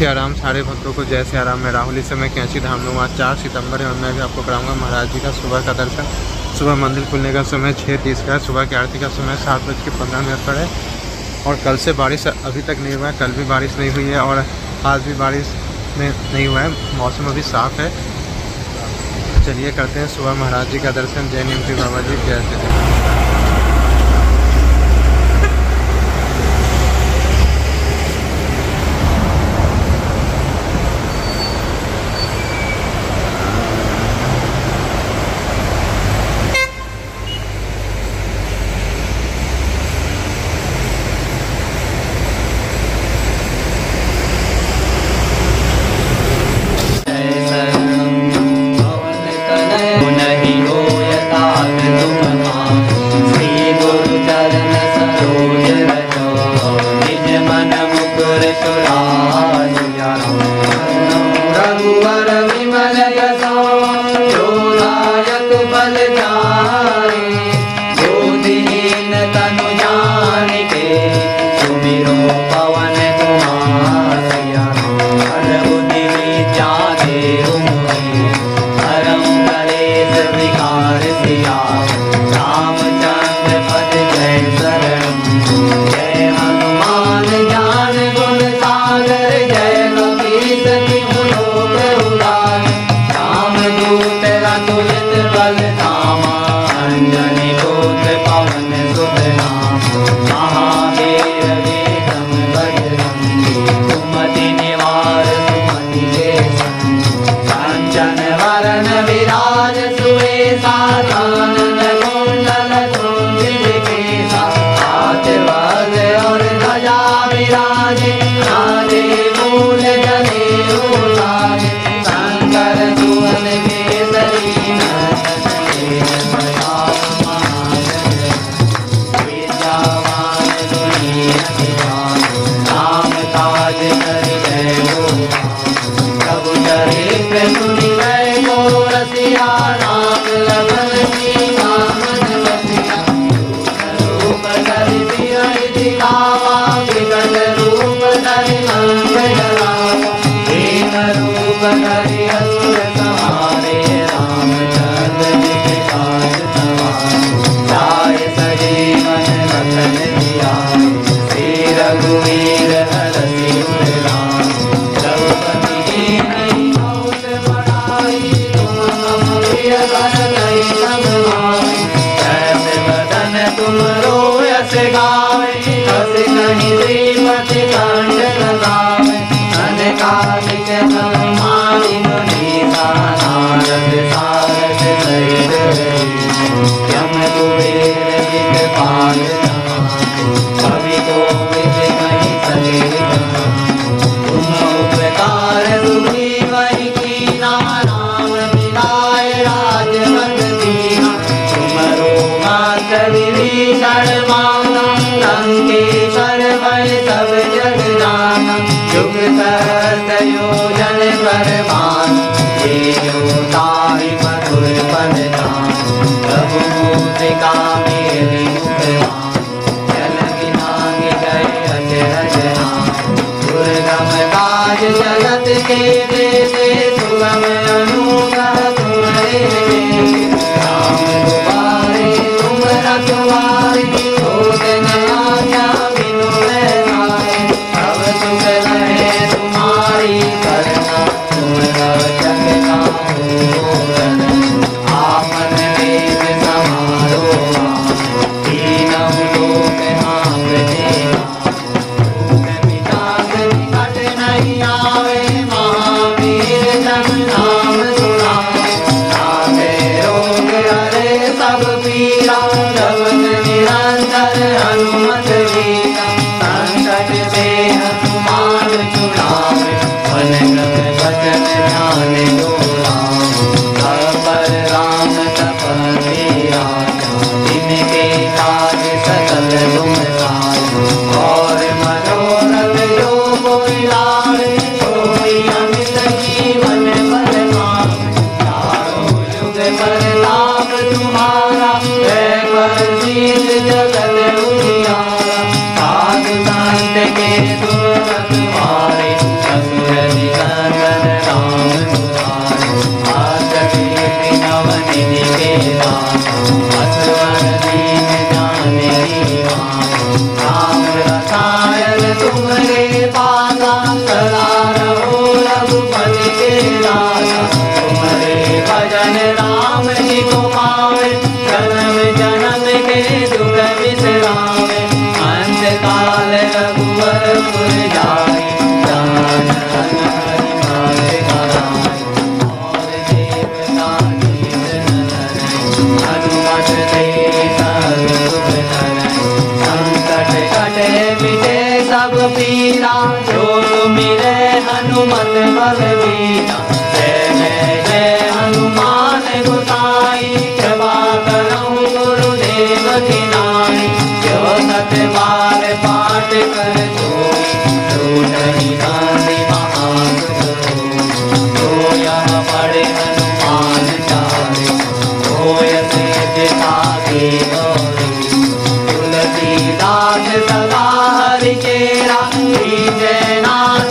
सियाराम सारे भक्तों को जय सियाराम। मैं राहुल, इस समय कैंची धाम लूँगा। आज 4 सितंबर है और मैं भी आपको कराऊंगा महाराज जी का सुबह का दर्शन। सुबह मंदिर खुलने का समय 6:30 का है। सुबह की आरती का समय 7:15 पर है। और कल से बारिश अभी तक नहीं हुआ है। कल भी बारिश नहीं हुई है और आज भी बारिश में नहीं हुआ है। मौसम अभी साफ़ है। चलिए करते हैं सुबह महाराज जी का दर्शन। जय नीमती बाबा जी, जय श्री। सब सदा रहो रघुपति के दाता, तुम्हारे भजन राम जी को पावे, जन्म जन्म के दुख बिसरावे, अंत काल रघुवरपुर जाए, जान हरि मारे कराए, और देवता हनुमत से सब सुख करे, संकट कटे मिटे सब पीरा, जो तुमिरे हनुमत बलवीरा, जय जय हनुमान गोसाई, कृपा करहु गुरुदेव की नाई, जो सत बार पाठ कर सोई, जो नहीं गांधी महापुरुष जो यह पढ़े हनुमान चारे, होय सिद्धि साखी गौरी, तुलसीदास सदा हरि चेरा, जय नाथ